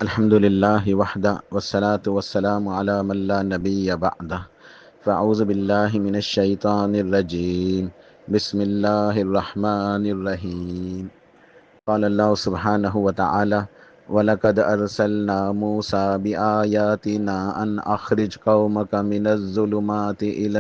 الحمد للہ وحدہ والصلاة والسلام علی من لا نبی بعدہ فاعوذ باللہ من الشیطان الرجیم بسم اللہ الرحمن الرحیم قال اللہ سبحانہ وتعالی وَلَقَدْ أَرْسَلْنَا مُوسَى بِآيَاتِنَا أَنْ أَخْرِجْ قَوْمَكَ مِنَ الظُّلُمَاتِ إِلَى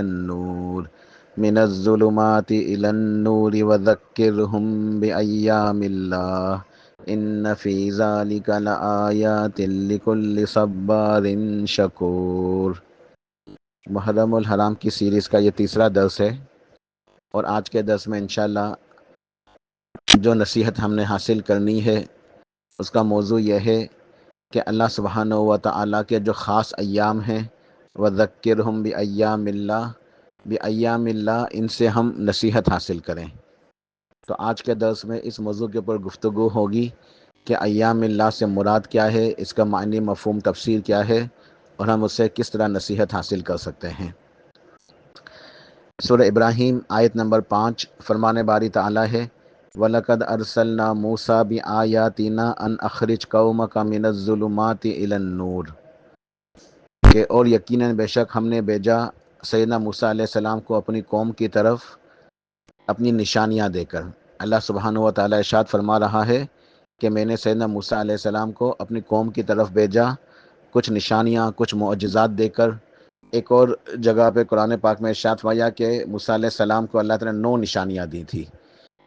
النُّورِ وَذَكِّرْهُمْ بِأَيَّامِ اللَّهِ إِنَّ فِي ذَلِكَ لَآيَاتٍ لِكُلِّ صَبَّارٍ شَكُورٍ۔ محرم الحرام کی سیریز کا یہ تیسرا درس ہے، اور آج کے درس میں انشاءاللہ جو نصیحت ہم نے حاصل کرنی ہے اس کا موضوع یہ ہے کہ اللہ سبحانہ و تعالیٰ کے جو خاص ایام ہیں وَذَكِّرْهُمْ بِأَيَّامِ اللَّهِ بِأَيَّامِ اللَّهِ ان سے ہم نصیحت حاصل کریں۔ تو آج کے درس میں اس موضوع کے اوپر گفتگو ہوگی کہ ایام اللہ سے مراد کیا ہے، اس کا معنی مفہوم تفسیر کیا ہے، اور ہم اس سے کس طرح نصیحت حاصل کر سکتے ہیں۔ سورہ ابراہیم آیت نمبر 5 فرمان باری تعالیٰ ہے وَلَقَدْ أَرْسَلْنَا مُوسَى بِآيَاتِنَا أَنْ أَخْرِجْ قَوْمَكَ مِنَ الظُّلُمَاتِ إِلَى النُّورِ کہ اور یقیناً بے شک ہم نے بھیجا سیدنا موسیٰ علیہ السلام کو اپنی قوم کی طرف اپنی نشانیاں دے کر۔ اللہ سبحانہ و تعالیٰ ارشاد فرما رہا ہے کہ میں نے سیدنا موسیٰ علیہ السلام کو اپنی قوم کی طرف بھیجا کچھ نشانیاں، کچھ معجزات دے کر۔ ایک اور جگہ پہ قرآن پاک میں ارشاد فرمایا کہ موسیٰ علیہ السلام کو اللہ تعالیٰ نے 9 نشانیاں دی تھی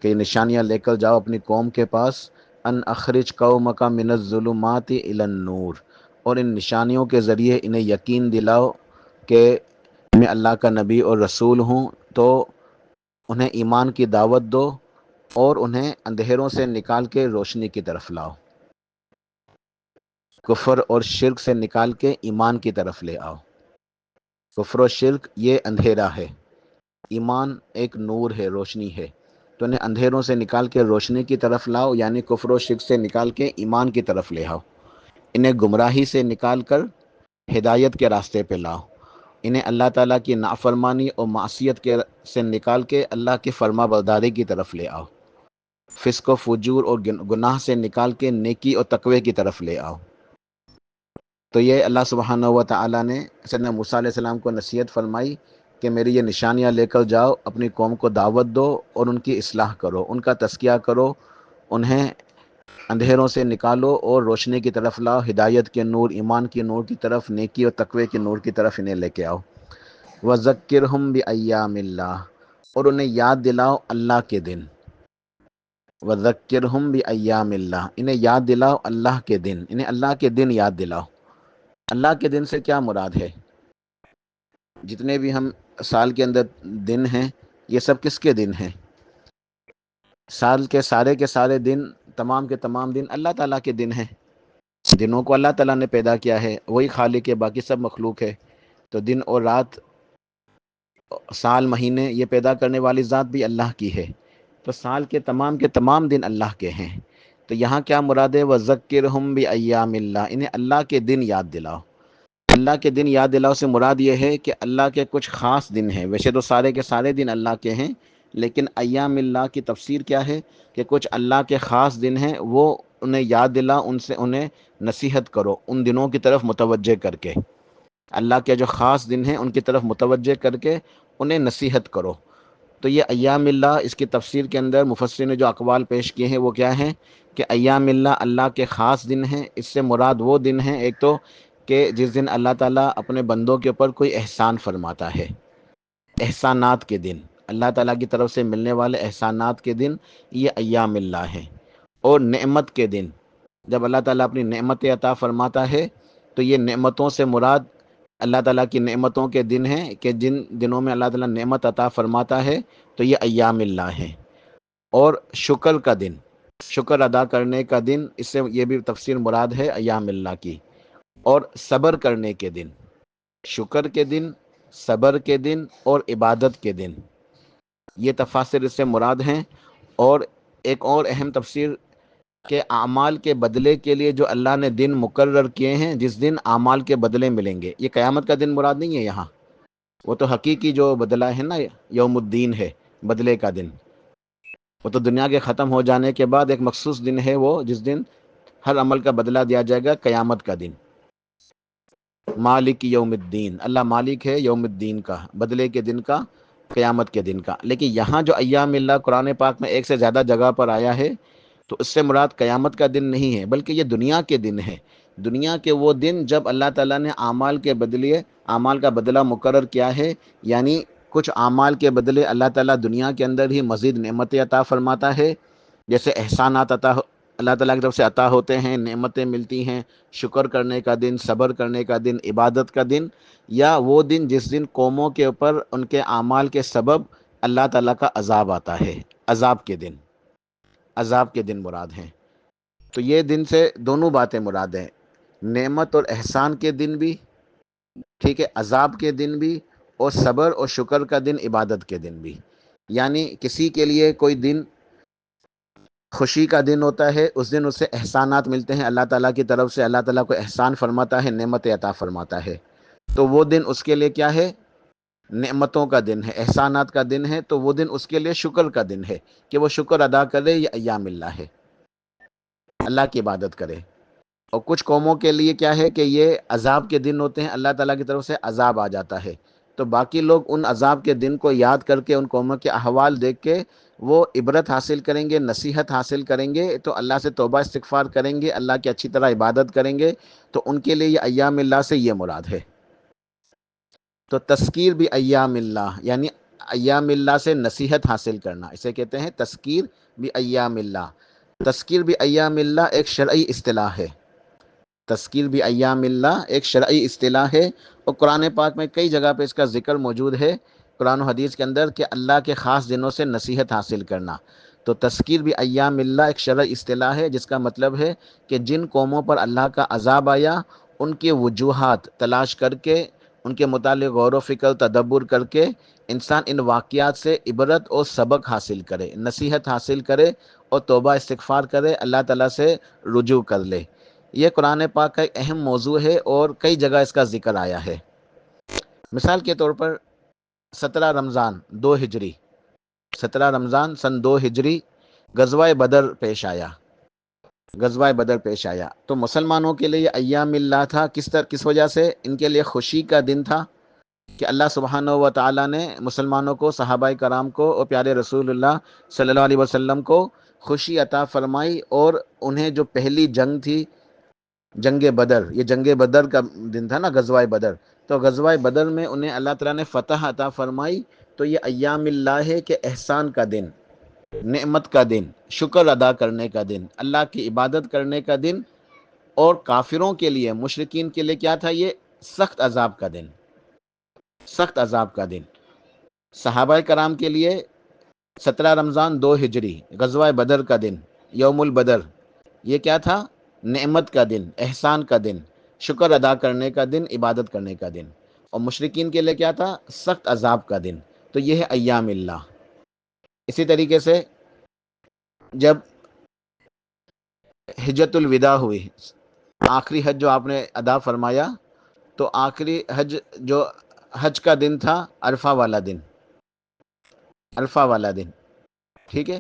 کہ یہ نشانیاں لے کر جاؤ اپنی قوم کے پاس، ان اخرج قومک من الظلمات الی النور، اور ان نشانیوں کے ذریعے انہیں یقین دلاؤ کہ میں اللہ کا نبی اور رسول ہوں، تو انہیں ایمان کی دعوت دو اور انہیں اندھیروں سے نکال کے روشنی کی طرف لاؤ، کفر اور شرک سے نکال کے ایمان کی طرف لے آؤ۔ کفر و شرک یہ اندھیرا ہے، ایمان ایک نور ہے، روشنی ہے، تو انہیں اندھیروں سے نکال کے روشنی کی طرف لاؤ، یعنی کفر و شرک سے نکال کے ایمان کی طرف لے آؤ۔ انہیں گمراہی سے نکال کر ہدایت کے راستے پہ لاؤ، انہیں اللہ تعالیٰ کی نافرمانی اور معصیت سے نکال کے اللہ کی فرما برداری کی طرف لے آؤ، فسق و فجور اور گناہ سے نکال کے نیکی اور تقوی کی طرف لے آؤ۔ تو یہ اللہ سبحانہ و تعالیٰ نے سیدنا موسیٰ علیہ السلام کو نصیحت فرمائی کہ میری یہ نشانیاں لے کر جاؤ، اپنی قوم کو دعوت دو اور ان کی اصلاح کرو، ان کا تزکیہ کرو، انہیں اندھیروں سے نکالو اور روشنی کی طرف لاؤ، ہدایت کے نور، ایمان کی نور کی طرف، نیکی اور تقوی کے نور کی طرف انہیں لے کے آؤ۔ وَذَكِّرْهُمْ بِأَيَّامِ اللَّهِ، اور انہیں یاد دلاؤ اللہ کے دن۔ وَذَكِّرْهُمْ بِأَيَّامِ اللَّهِ، انہیں یاد دلاؤ اللہ کے دن، انہیں اللہ کے دن یاد دلاؤ۔ اللہ کے دن سے کیا مراد ہے؟ جتنے بھی ہم سال کے اندر دن ہیں، یہ سب کس کے دن ہیں؟ سال کے سارے دن، تمام کے تمام دن اللہ تعالیٰ کے دن ہیں۔ دنوں کو اللہ تعالیٰ نے پیدا کیا ہے، وہی خالق ہے، باقی سب مخلوق ہے۔ تو دن اور رات، سال، مہینے، یہ پیدا کرنے والی ذات بھی اللہ کی ہے۔ تو سال کے تمام دن اللہ کے ہیں۔ تو یہاں کیا مراد ہے؟ وَذَكِّرْهُمْ بِأَيَّامِ اللَّهِ، انہیں اللہ کے دن یاد دلاؤ۔ اللہ کے دن یاد دلاؤ سے مراد یہ ہے کہ اللہ کے کچھ خاص دن ہیں، ویسے تو سارے کے سارے دن اللہ کے ہیں، لیکن ایام اللہ کی تفسیر کیا ہے کہ کچھ اللہ کے خاص دن ہیں، وہ انہیں یاد دلاؤ، ان سے انہیں نصیحت کرو، ان دنوں کی طرف متوجہ کر کے۔ اللہ کے جو خاص دن ہیں ان کی طرف متوجہ کر کے انہیں نصیحت کرو۔ تو یہ ایام اللہ، اس کی تفسیر کے اندر مفسرین نے جو اقوال پیش کیے ہیں وہ کیا ہیں کہ ایام اللہ اللہ کے خاص دن ہیں۔ اس سے مراد وہ دن ہیں، ایک تو کہ جس دن اللہ تعالیٰ اپنے بندوں کے اوپر کوئی احسان فرماتا ہے، احسانات کے دن، اللہ تعالیٰ کی طرف سے ملنے والے احسانات کے دن، یہ ایام اللہ ہیں۔ اور نعمت کے دن، جب اللہ تعالیٰ اپنی نعمت عطا فرماتا ہے تو یہ نعمتوں سے مراد اللہ تعالیٰ کی نعمتوں کے دن ہیں کہ جن دنوں میں اللہ تعالیٰ نعمت عطا فرماتا ہے تو یہ ایام اللہ ہیں۔ اور شکر کا دن، شکر ادا کرنے کا دن، اس سے یہ بھی تفسیر مراد ہے ایام اللہ کی۔ اور صبر کرنے کے دن، شکر کے دن، صبر کے دن اور عبادت کے دن، یہ تفاسیر اس سے مراد ہیں۔ اور ایک اور اہم تفسیر کہ اعمال کے بدلے کے لیے جو اللہ نے دن مقرر کیے ہیں، جس دن اعمال کے بدلے ملیں گے، یہ قیامت کا دن مراد نہیں ہے یہاں، وہ تو حقیقی جو بدلہ ہے نا، یوم الدین ہے، بدلے کا دن، وہ تو دنیا کے ختم ہو جانے کے بعد ایک مخصوص دن ہے وہ، جس دن ہر عمل کا بدلہ دیا جائے گا قیامت کا دن۔ مالک یوم الدین، اللہ مالک ہے یوم الدین کا، بدلے کے دن کا، قیامت کے دن کا۔ لیکن یہاں جو ایام اللہ قرآن پاک میں ایک سے زیادہ جگہ پر آیا ہے، تو اس سے مراد قیامت کا دن نہیں ہے، بلکہ یہ دنیا کے دن ہے۔ دنیا کے وہ دن جب اللہ تعالیٰ نے اعمال کے بدلے اعمال کا بدلہ مقرر کیا ہے، یعنی کچھ اعمال کے بدلے اللہ تعالیٰ دنیا کے اندر ہی مزید نعمتیں عطا فرماتا ہے، جیسے احسانات اللہ تعالیٰ کی طرف سے عطا ہوتے ہیں، نعمتیں ملتی ہیں، شکر کرنے کا دن، صبر کرنے کا دن، عبادت کا دن، یا وہ دن جس دن قوموں کے اوپر ان کے اعمال کے سبب اللہ تعالیٰ کا عذاب آتا ہے، عذاب کے دن، عذاب کے دن مراد ہیں۔ تو یہ دن سے دونوں باتیں مراد ہیں، نعمت اور احسان کے دن بھی، ٹھیک ہے، عذاب کے دن بھی، اور صبر اور شکر کا دن، عبادت کے دن بھی۔ یعنی کسی کے لیے کوئی دن خوشی کا دن ہوتا ہے، اس دن اسے احسانات ملتے ہیں اللہ تعالیٰ کی طرف سے، اللہ تعالیٰ کو احسان فرماتا ہے، نعمت عطا فرماتا ہے، تو وہ دن اس کے لیے کیا ہے؟ نعمتوں کا دن ہے، احسانات کا دن ہے، تو وہ دن اس کے لیے شکر کا دن ہے کہ وہ شکر ادا کرے، یہ ایام اللہ ہے، اللہ کی عبادت کرے۔ اور کچھ قوموں کے لیے کیا ہے کہ یہ عذاب کے دن ہوتے ہیں، اللہ تعالیٰ کی طرف سے عذاب آ جاتا ہے، تو باقی لوگ ان عذاب کے دن کو یاد کر کے، ان قوموں کے احوال دیکھ کے وہ عبرت حاصل کریں گے، نصیحت حاصل کریں گے، تو اللہ سے توبہ استغفار کریں گے، اللہ کی اچھی طرح عبادت کریں گے، تو ان کے لیے یہ ایام اللہ سے یہ مراد ہے۔ تو تذکیر بھی ایام اللہ، یعنی ایام اللہ سے نصیحت حاصل کرنا، اسے کہتے ہیں تذکیر بھی ایام اللہ۔ تذکیر بھی ایام اللہ ایک شرعی اصطلاح ہے، تذکیر بھی ایام اللہ ایک شرعی اصطلاح ہے، اور قرآن پاک میں کئی جگہ پہ اس کا ذکر موجود ہے، قرآن و حدیث کے اندر، کہ اللہ کے خاص دنوں سے نصیحت حاصل کرنا۔ تو تذکیر بھی ایام اللہ ایک شرعی اصطلاح ہے، جس کا مطلب ہے کہ جن قوموں پر اللہ کا عذاب آیا، ان کے وجوہات تلاش کر کے، ان کے متعلق غور و فکر تدبر کر کے، انسان ان واقعات سے عبرت اور سبق حاصل کرے، نصیحت حاصل کرے، اور توبہ استغفار کرے، اللہ تعالیٰ سے رجوع کر لے۔ یہ قرآن پاک کا ایک اہم موضوع ہے، اور کئی جگہ اس کا ذکر آیا ہے۔ مثال کے طور پر 17 رمضان 2 ہجری، 17 رمضان سن 2 ہجری غزوہ بدر پیش آیا، غزوہ بدر پیش آیا، تو مسلمانوں کے لیے یہ ایام اللہ تھا، کس وجہ سے؟ ان کے لیے خوشی کا دن تھا کہ اللہ سبحانہ و تعالیٰ نے مسلمانوں کو، صحابہ کرام کو، اور پیارے رسول اللہ صلی اللہ علیہ وسلم کو خوشی عطا فرمائی، اور انہیں جو پہلی جنگ تھی، جنگ بدر، یہ جنگ بدر کا دن تھا نا، غزوہ بدر، تو غزوہ بدر میں انہیں اللہ تعالیٰ نے فتح عطا فرمائی، تو یہ ایام اللہ ہے کہ احسان کا دن، نعمت کا دن، شکر ادا کرنے کا دن، اللہ کی عبادت کرنے کا دن، اور کافروں کے لیے، مشرکین کے لیے کیا تھا؟ یہ سخت عذاب کا دن، سخت عذاب کا دن۔ صحابہ کرام کے لیے 17 رمضان 2 ہجری غزوہ بدر کا دن، یوم البدر، یہ کیا تھا؟ نعمت کا دن، احسان کا دن، شکر ادا کرنے کا دن، عبادت کرنے کا دن۔ اور مشرکین کے لیے کیا تھا؟ سخت عذاب کا دن۔ تو یہ ہے ایام اللہ۔ اسی طریقے سے جب حجۃ الوداع ہوئی، آخری حج جو آپ نے ادا فرمایا، تو آخری حج جو حج کا دن تھا، عرفہ والا دن، عرفہ والا دن، ٹھیک ہے،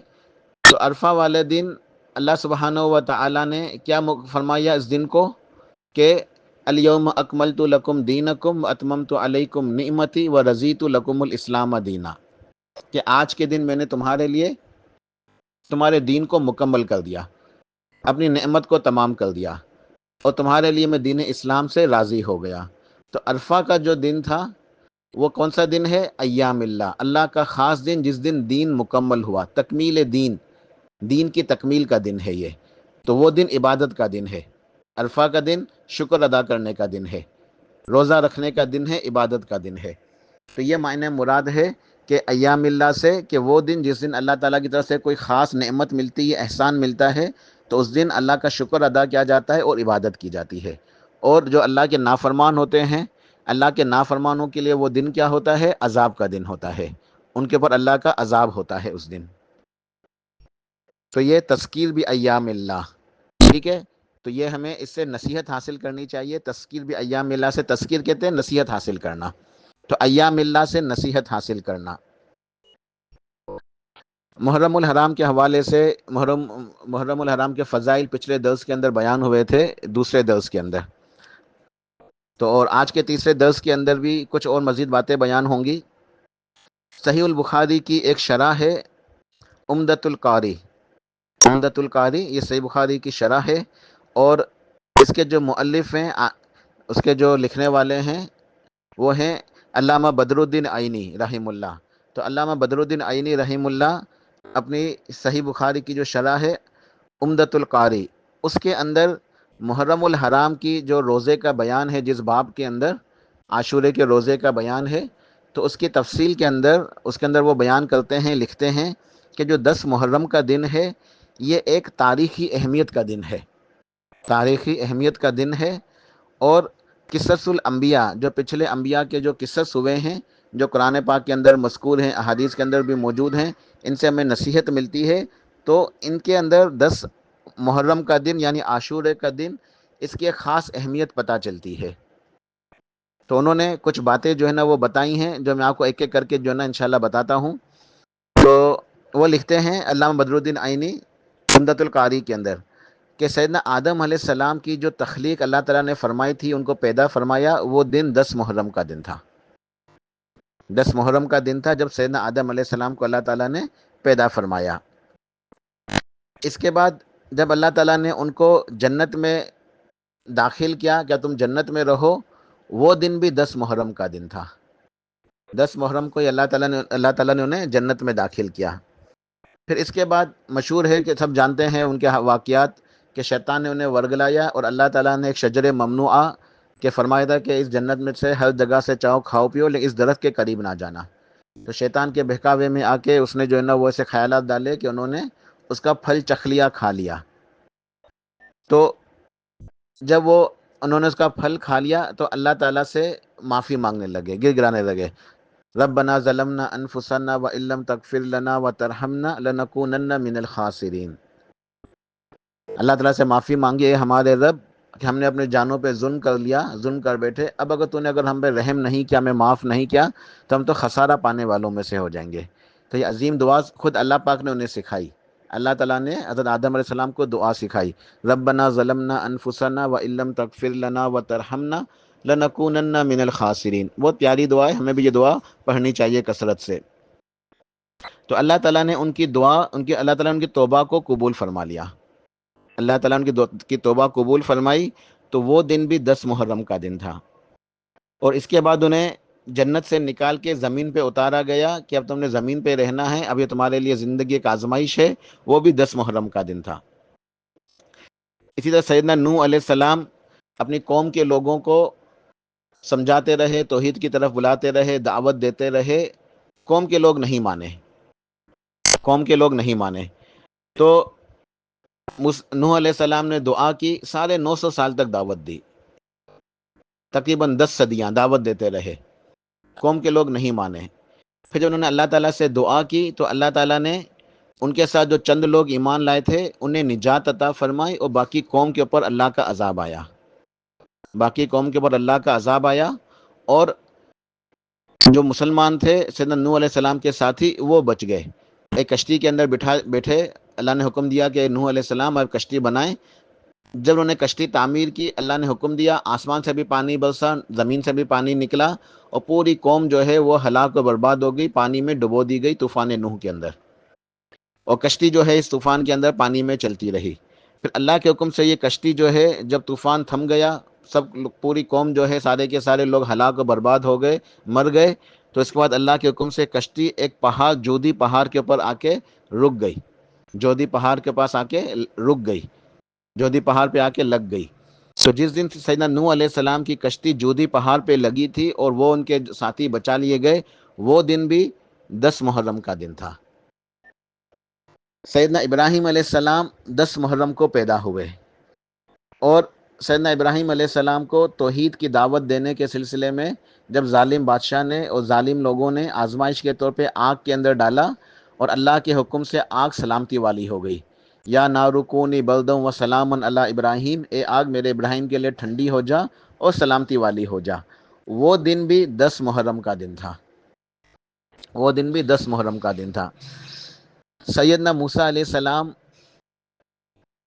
تو عرفہ والے دن اللہ سبحانہ و تعالیٰ نے کیا فرمایا اس دن کو؟ کہ الیوم اکملت لکم دینکم واتممت علیکم نعمتی ورضیت لکم الاسلام دینا، کہ آج کے دن میں نے تمہارے لیے تمہارے دین کو مکمل کر دیا، اپنی نعمت کو تمام کر دیا، اور تمہارے لیے میں دین اسلام سے راضی ہو گیا۔ تو عرفہ کا جو دن تھا، وہ کون سا دن ہے؟ ایام اللہ، اللہ کا خاص دن، جس دن دین مکمل ہوا، تکمیل دین، دین کی تکمیل کا دن ہے یہ، تو وہ دن عبادت کا دن ہے، عرفہ کا دن شکر ادا کرنے کا دن ہے، روزہ رکھنے کا دن ہے، عبادت کا دن ہے۔ تو یہ معنی مراد ہے کہ ایام اللہ سے، کہ وہ دن جس دن اللہ تعالیٰ کی طرف سے کوئی خاص نعمت ملتی ہے، احسان ملتا ہے، تو اس دن اللہ کا شکر ادا کیا جاتا ہے اور عبادت کی جاتی ہے۔ اور جو اللہ کے نافرمان ہوتے ہیں، اللہ کے نافرمانوں کے لیے وہ دن کیا ہوتا ہے؟ عذاب کا دن ہوتا ہے، ان کے اوپر اللہ کا عذاب ہوتا ہے اس دن۔ تو یہ تذکیر بھی ایام اللہ، ٹھیک ہے، تو یہ ہمیں اس سے نصیحت حاصل کرنی چاہیے۔ تذکیر بھی ایام اللہ سے، تذکیر کہتے ہیں نصیحت حاصل کرنا، تو ایام اللہ سے نصیحت حاصل کرنا۔ محرم الحرام کے حوالے سے محرم الحرام کے فضائل پچھلے درس کے اندر بیان ہوئے تھے، دوسرے درس کے اندر، تو اور آج کے تیسرے درس کے اندر بھی کچھ اور مزید باتیں بیان ہوں گی۔ صحیح البخاری کی ایک شرح ہے عمدۃ القاری، عمدۃ القاری یہ صحیح بخاری کی شرح ہے، اور اس کے جو مؤلف ہیں، اس کے جو لکھنے والے ہیں وہ ہیں علامہ بدر الدین عینی رحم اللہ۔ تو علامہ بدر الدین عینی رحم اللہ اپنی صحیح بخاری کی جو شرح ہے عمدۃ القاری، اس کے اندر محرم الحرام کی جو روزے کا بیان ہے، جس باب کے اندر عاشورے کے روزے کا بیان ہے، تو اس کی تفصیل کے اندر اس کے اندر وہ بیان کرتے ہیں، لکھتے ہیں کہ جو 10 محرم کا دن ہے یہ ایک تاریخی اہمیت کا دن ہے، تاریخی اہمیت کا دن ہے، اور قصص الانبیاء، جو پچھلے انبیاء کے جو قصص ہوئے ہیں، جو قرآن پاک کے اندر مذکور ہیں، احادیث کے اندر بھی موجود ہیں، ان سے ہمیں نصیحت ملتی ہے۔ تو ان کے اندر 10 محرم کا دن یعنی عاشورے کا دن، اس کی ایک خاص اہمیت پتہ چلتی ہے۔ تو انہوں نے کچھ باتیں جو ہے نا وہ بتائی ہیں، جو میں آپ کو ایک ایک کر کے جو ہے نا انشاءاللہ بتاتا ہوں۔ تو وہ لکھتے ہیں علامہ بدر الدین عینی عمدۃ القاری کے اندر کہ سیدنا آدم علیہ السلام کی جو تخلیق اللہ تعالیٰ نے فرمائی تھی، ان کو پیدا فرمایا، وہ دن 10 محرم کا دن تھا، 10 محرم کا دن تھا جب سیدنا آدم علیہ السلام کو اللہ تعالیٰ نے پیدا فرمایا۔ اس کے بعد جب اللہ تعالیٰ نے ان کو جنت میں داخل کیا، کیا تم جنت میں رہو، وہ دن بھی 10 محرم کا دن تھا، 10 محرم کو اللہ تعالیٰ نے انہیں جنت میں داخل کیا۔ پھر اس کے بعد مشہور ہے کہ سب جانتے ہیں ان کے واقعات، کہ شیطان نے انہیں ورگلایا اور اللہ تعالیٰ نے ایک شجر ممنوعہ کہ فرمایا تھا کہ اس جنت میں سے ہر جگہ سے چاہو کھاؤ پیو، لیکن اس درخت کے قریب نہ جانا۔ تو شیطان کے بہکاوے میں آ کے اس نے جو ہے نا وہ ایسے خیالات ڈالے کہ انہوں نے اس کا پھل چکھ لیا، کھا لیا۔ تو جب انہوں نے اس کا پھل کھا لیا تو اللہ تعالیٰ سے معافی مانگنے لگے، گر گرانے لگے، ربنا ظلمنا انفسنا وان لم تغفر لنا وترحمنا لنکونن من الخاسرین۔ اللہ تعالیٰ سے معافی مانگی، اے ہمارے رب کہ ہم نے اپنے جانوں پہ ظلم کر لیا، ظلم کر بیٹھے، اب اگر ہم پہ رحم نہیں کیا، ہمیں معاف نہیں کیا، تو ہم تو خسارہ پانے والوں میں سے ہو جائیں گے۔ تو یہ عظیم دعا خود اللہ پاک نے انہیں سکھائی، اللہ تعالیٰ نے حضرت آدم علیہ السلام کو دعا سکھائی، ربنا ظلمنا انفسنا وان لم تغفر لنا وترحمنا لنکونن من الخاسرین۔ بہت پیاری دعا ہے، ہمیں بھی یہ دعا پڑھنی چاہیے کثرت سے۔ تو اللہ تعالیٰ نے ان کی دعا، اللہ تعالیٰ نے ان کی توبہ کو قبول فرما لیا، اللہ تعالیٰ نے ان کی توبہ قبول فرمائی، تو وہ دن بھی 10 محرم کا دن تھا۔ اور اس کے بعد انہیں جنت سے نکال کے زمین پہ اتارا گیا کہ اب تم نے زمین پہ رہنا ہے، اب یہ تمہارے لیے زندگی ایک آزمائش ہے، وہ بھی 10 محرم کا دن تھا۔ اسی طرح سیدنا نوح علیہ السلام اپنی قوم کے لوگوں کو سمجھاتے رہے، توحید کی طرف بلاتے رہے، دعوت دیتے رہے، قوم کے لوگ نہیں مانے، قوم کے لوگ نہیں مانے۔ تو نوح علیہ السلام نے دعا کی، 950 سال تک دعوت دی، تقریباً 10 صدیاں دعوت دیتے رہے، قوم کے لوگ نہیں مانے۔ پھر جب انہوں نے اللہ تعالیٰ سے دعا کی تو اللہ تعالیٰ نے ان کے ساتھ جو چند لوگ ایمان لائے تھے انہیں نجات عطا فرمائی، اور باقی قوم کے اوپر اللہ کا عذاب آیا، باقی قوم کے اوپر اللہ کا عذاب آیا، اور جو مسلمان تھے سیدنا نوح علیہ السلام کے ساتھی وہ بچ گئے، ایک کشتی کے اندر بیٹھے، اللہ نے حکم دیا کہ نوح علیہ السلام اب کشتی بنائیں۔ جب انہوں نے کشتی تعمیر کی، اللہ نے حکم دیا، آسمان سے بھی پانی برسا، زمین سے بھی پانی نکلا، اور پوری قوم جو ہے وہ ہلاک و برباد ہو گئی، پانی میں ڈبو دی گئی طوفان نوح کے اندر، اور کشتی جو ہے اس طوفان کے اندر پانی میں چلتی رہی۔ پھر اللہ کے حکم سے یہ کشتی جو ہے جب طوفان تھم گیا، پوری قوم جو ہے سارے کے سارے لوگ ہلاک و برباد ہو گئے، مر گئے، تو اس کے بعد اللہ کے حکم سے کشتی ایک پہاڑ جودی پہاڑ کے اوپر آ کے رک گئی، جودی پہاڑ کے پاس آ کے رک گئی، جودی پہاڑ پہ آ کے لگ گئی۔ تو جس دن سیدنا نوح علیہ السلام کی کشتی جودی پہاڑ پہ لگی تھی اور وہ ان کے ساتھی بچا لیے گئے، وہ دن بھی 10 محرم کا دن تھا۔ سیدنا ابراہیم علیہ السلام 10 محرم کو پیدا ہوئے، اور سیدنا ابراہیم علیہ السلام کو توحید کی دعوت دینے کے سلسلے میں جب ظالم بادشاہ نے اور ظالم لوگوں نے آزمائش کے طور پہ آگ کے اندر ڈالا، اور اللہ کے حکم سے آگ سلامتی والی ہو گئی، یا نار کونی بردم و سلام علی ابراہیم، اے آگ میرے ابراہیم کے لیے ٹھنڈی ہو جا اور سلامتی والی ہو جا، وہ دن بھی 10 محرم کا دن تھا، وہ دن بھی 10 محرم کا دن تھا۔ سیدنا موسیٰ علیہ السلام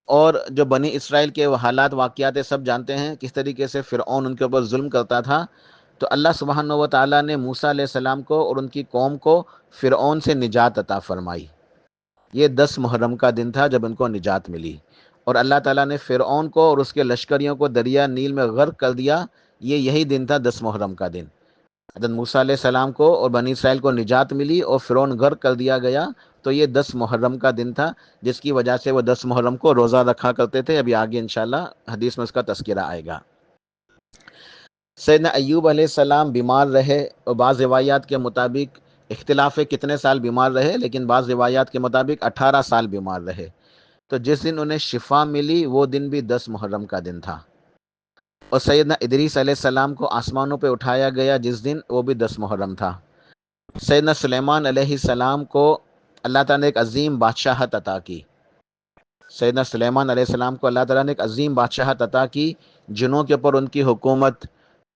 اور جو بنی اسرائیل کے حالات واقعات سب جانتے ہیں کس طریقے سے فرعون ان کے اوپر ظلم کرتا تھا. تو اللہ سبحانہ و تعالیٰ نے موسیٰ علیہ السلام کو اور ان کی قوم کو فرعون سے نجات عطا فرمائی. یہ 10 محرم کا دن تھا جب ان کو نجات ملی، اور اللہ تعالیٰ نے فرعون کو اور اس کے لشکریوں کو دریا نیل میں غرق کر دیا. یہی دن تھا 10 محرم کا دن. حضرت موسیٰ علیہ السلام کو اور بنی اسرائیل کو نجات ملی اور فرعون غرق کر دیا گیا. تو یہ 10 محرم کا دن تھا، جس کی وجہ سے وہ 10 محرم کو روزہ رکھا کرتے تھے. ابھی آگے انشاءاللہ حدیث میں اس کا تذکرہ آئے گا. سیدنا ایوب علیہ السلام بیمار رہے، اور بعض روایات کے مطابق اختلاف ہے کتنے سال بیمار رہے، لیکن بعض روایات کے مطابق 18 سال بیمار رہے. تو جس دن انہیں شفا ملی وہ دن بھی 10 محرم کا دن تھا. اور سیدنا ادریس علیہ السلام کو آسمانوں پہ اٹھایا گیا جس دن، وہ بھی 10 محرم تھا. سیدنا سلیمان علیہ السلام کو اللہ تعالیٰ نے ایک عظیم بادشاہت عطا کی. سیدنا سلیمان علیہ السلام کو اللہ تعالیٰ نے ایک عظیم بادشاہت عطا کی. جنوں کے اوپر ان کی حکومت،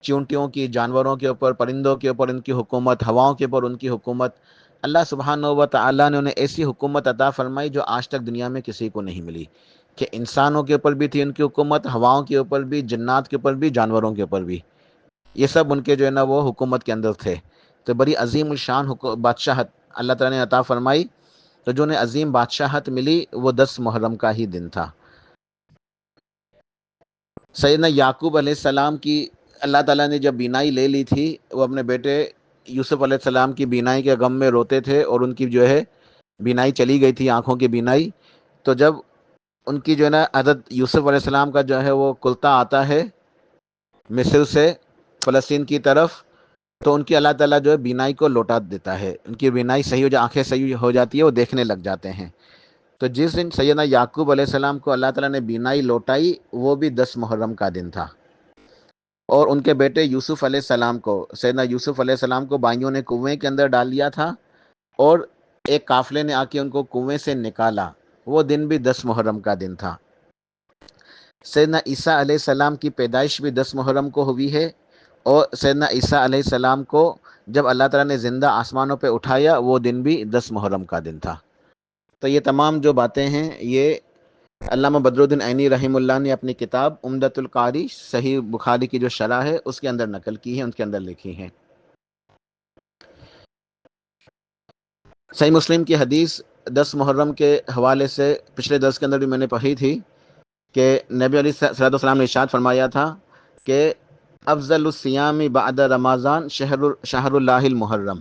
چونٹیوں کی، جانوروں کے اوپر، پرندوں کے اوپر ان کی حکومت، ہواؤں کے اوپر ان کی حکومت. اللہ سبحانہ و تعالیٰ نے انہیں ایسی حکومت عطا فرمائی جو آج تک دنیا میں کسی کو نہیں ملی، کہ انسانوں کے اوپر بھی تھی ان کی حکومت، ہواؤں کے اوپر بھی، جنات کے اوپر بھی، جانوروں کے اوپر بھی. یہ سب ان کے جو ہے نا وہ حکومت کے اندر تھے. تو بڑی عظیم الشان بادشاہت اللہ تعالیٰ نے عطا فرمائی. تو جو انہیں عظیم بادشاہت ملی وہ 10 محرم کا ہی دن تھا. سیدنا یعقوب علیہ السلام کی اللہ تعالیٰ نے جب بینائی لے لی تھی، وہ اپنے بیٹے یوسف علیہ السلام کی بینائی کے غم میں روتے تھے، اور ان کی جو ہے بینائی چلی گئی تھی، آنکھوں کی بینائی. تو جب ان کی جو ہے نا حضرت یوسف علیہ السلام کا جو ہے وہ کلتا آتا ہے مصر سے فلسطین کی طرف، تو ان کی اللہ تعالیٰ جو ہے بینائی کو لوٹا دیتا ہے. ان کی بینائی صحیح ہو آنکھیں صحیح ہو جاتی ہے، وہ دیکھنے لگ جاتے ہیں. تو جس دن سیدنا یعقوب علیہ السلام کو اللہ تعالیٰ نے بینائی لوٹائی وہ بھی 10 محرم کا دن تھا. اور ان کے بیٹے یوسف علیہ السلام کو، سیدنا یوسف علیہ السلام کو بھائیوں نے کنویں کے اندر ڈال دیا تھا، اور ایک قافلے نے آ کے ان کو کنویں سے نکالا. وہ دن بھی 10 محرم کا دن تھا. سیدنا عیسیٰ علیہ السلام کی پیدائش بھی 10 محرم کو ہوئی ہے، اور سیدنا عیسیٰ علیہ السلام کو جب اللہ تعالیٰ نے زندہ آسمانوں پہ اٹھایا وہ دن بھی 10 محرم کا دن تھا. تو یہ تمام جو باتیں ہیں یہ علامہ بدر الدین عینی رحمہ اللہ نے اپنی کتاب عمدۃ القاری صحیح بخاری کی جو شرح ہے اس کے اندر نقل کی ہیں، ان کے اندر لکھی ہیں. صحیح مسلم کی حدیث 10 محرم کے حوالے سے پچھلے درس کے اندر بھی میں نے پڑھی تھی کہ نبی علیہ الصلوۃ والسلام نے ارشاد فرمایا تھا کہ افضل الصیام بعد رمضان شہر اللہ المحرم،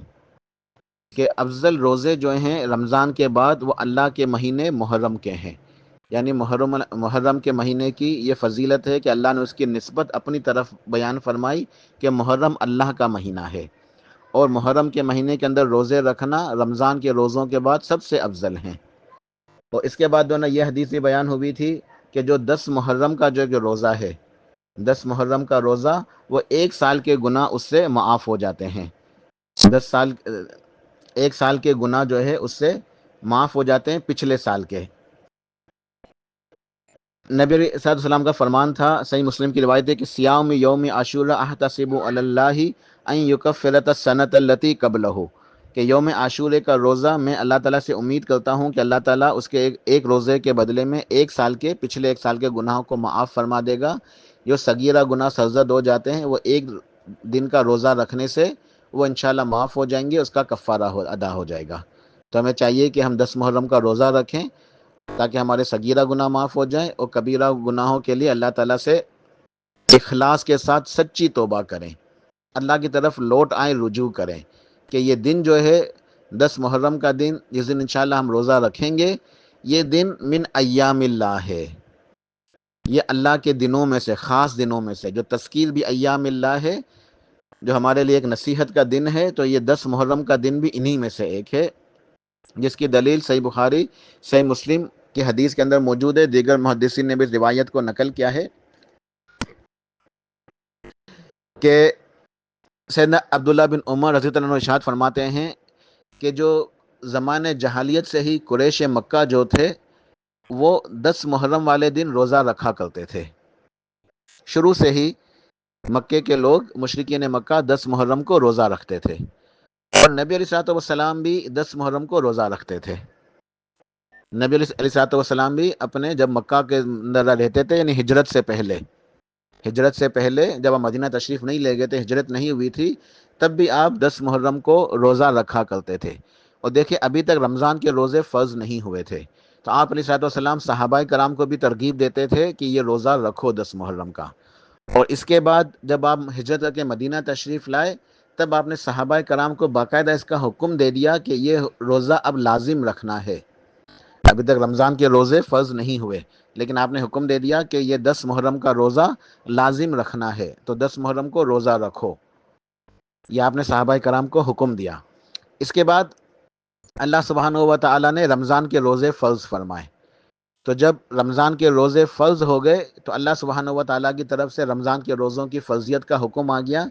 کہ افضل روزے جو ہیں رمضان کے بعد وہ اللہ کے مہینے محرم کے ہیں. یعنی محرم کے مہینے کی یہ فضیلت ہے کہ اللہ نے اس کی نسبت اپنی طرف بیان فرمائی کہ محرم اللہ کا مہینہ ہے، اور محرم کے مہینے کے اندر روزے رکھنا رمضان کے روزوں کے بعد سب سے افضل ہیں. اور اس کے بعد جو نا یہ حدیث بھی بیان ہوئی تھی کہ جو 10 محرم کا جو روزہ ہے، 10 محرم کا روزہ، وہ 1 سال کے گناہ اس سے معاف ہو جاتے ہیں. 1 سال کے گناہ جو ہے اس سے معاف ہو جاتے ہیں پچھلے سال کے. نبی علیہ الصلوۃ والسلام کا فرمان تھا، صحیح مسلم کی روایت ہے کہ صیام یوم عاشوراء احتسب علی اللہ ان یکفر السنۃ التی قبلہ، کہ یوم عاشورے کا روزہ میں اللہ تعالیٰ سے امید کرتا ہوں کہ اللہ تعالیٰ اس کے ایک روزے کے بدلے میں 1 سال کے پچھلے 1 سال کے گناہوں کو معاف فرما دے گا. جو صغیرہ گناہ سرزد ہو جاتے ہیں وہ 1 دن کا روزہ رکھنے سے وہ انشاءاللہ معاف ہو جائیں گے، اس کا کفارہ ادا ہو جائے گا. تو ہمیں چاہیے کہ ہم 10 محرم کا روزہ رکھیں تاکہ ہمارے صغیرہ گناہ معاف ہو جائیں، اور کبیرہ گناہوں کے لیے اللہ تعالیٰ سے اخلاص کے ساتھ سچی توبہ کریں، اللہ کی طرف لوٹ آئیں، رجوع کریں. کہ یہ دن جو ہے 10 محرم کا دن، جس دن انشاءاللہ ہم روزہ رکھیں گے، یہ دن من ایام اللہ ہے. یہ اللہ کے دنوں میں سے، خاص دنوں میں سے، جو تذکیر بھی ایام اللہ ہے، جو ہمارے لیے ایک نصیحت کا دن ہے. تو یہ 10 محرم کا دن بھی انہی میں سے ایک ہے، جس کی دلیل صحیح بخاری صحیح مسلم کی حدیث کے اندر موجود ہے. دیگر محدثین نے بھی روایت کو نقل کیا ہے کہ سیدنا عبداللہ بن عمر رضی اللہ عنہ ارشاد فرماتے ہیں کہ جو زمانے جہالیت سے ہی قریش مکہ جو تھے وہ 10 محرم والے دن روزہ رکھا کرتے تھے. شروع سے ہی مکے کے لوگ، مشرکین مکہ، 10 محرم کو روزہ رکھتے تھے، اور نبی علیہ الصلوۃ والسلام بھی 10 محرم کو روزہ رکھتے تھے. نبی علیہ الصلوۃ والسلام بھی اپنے جب مکہ کے اندر رہتے تھے، یعنی ہجرت سے پہلے جب آپ مدینہ تشریف نہیں لے گئے تھے، ہجرت نہیں ہوئی تھی، تب بھی آپ 10 محرم کو روزہ رکھا کرتے تھے۔ اور دیکھیں ابھی تک رمضان کے روزے فرض نہیں ہوئے تھے، تو آپ علیہ الصلوۃ والسلام صحابہ کرام کو بھی ترغیب دیتے تھے کہ یہ روزہ رکھو 10 محرم کا۔ اور اس کے بعد جب آپ ہجرت کر کے مدینہ تشریف لائے، تب آپ نے صحابہ کرام کو باقاعدہ اس کا حکم دے دیا کہ یہ روزہ اب لازم رکھنا ہے۔ ابھی تک رمضان کے روزے فرض نہیں ہوئے، لیکن آپ نے حکم دے دیا کہ یہ 10 محرم کا روزہ لازم رکھنا ہے، تو 10 محرم کو روزہ رکھو، یہ آپ نے صحابہ کرام کو حکم دیا۔ اس کے بعد اللہ سبحانہ و تعالیٰ نے رمضان کے روزے فرض فرمائے۔ تو جب رمضان کے روزے فرض ہو گئے تو اللہ سبحانہ و تعالیٰ کی طرف سے رمضان کے روزوں کی فرضیت کا حکم آ گیا۔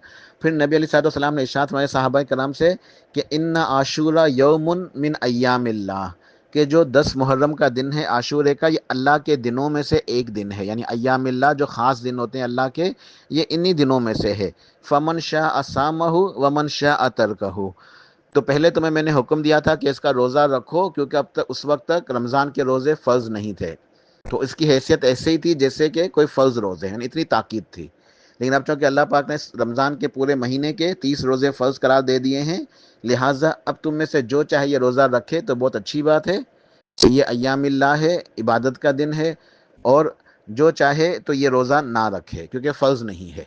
پھر نبی علیہ الصلوۃ والسلام نے ارشاد فرمایا صحابہ کرام سے کہ ان عاشورہ یوم من ایام اللہ، کہ جو 10 محرم کا دن ہے عاشورے کا، یہ اللہ کے دنوں میں سے ایک دن ہے، یعنی ایام اللہ جو خاص دن ہوتے ہیں اللہ کے، یہ انہی دنوں میں سے ہے۔ فمن شاء صامہ ومن شاء ترکہ، تو پہلے تمہیں میں نے حکم دیا تھا کہ اس کا روزہ رکھو، کیونکہ اب تک اس وقت تک رمضان کے روزے فرض نہیں تھے، تو اس کی حیثیت ایسے ہی تھی جیسے کہ کوئی فرض روزے ہیں، اتنی تاکید تھی۔ لیکن اب چونکہ اللہ پاک نے رمضان کے پورے مہینے کے 30 روزے فرض قرار دے دیے ہیں، لہٰذا اب تم میں سے جو چاہے یہ روزہ رکھے تو بہت اچھی بات ہے، یہ ایام اللہ ہے، عبادت کا دن ہے، اور جو چاہے تو یہ روزہ نہ رکھے کیونکہ فرض نہیں ہے،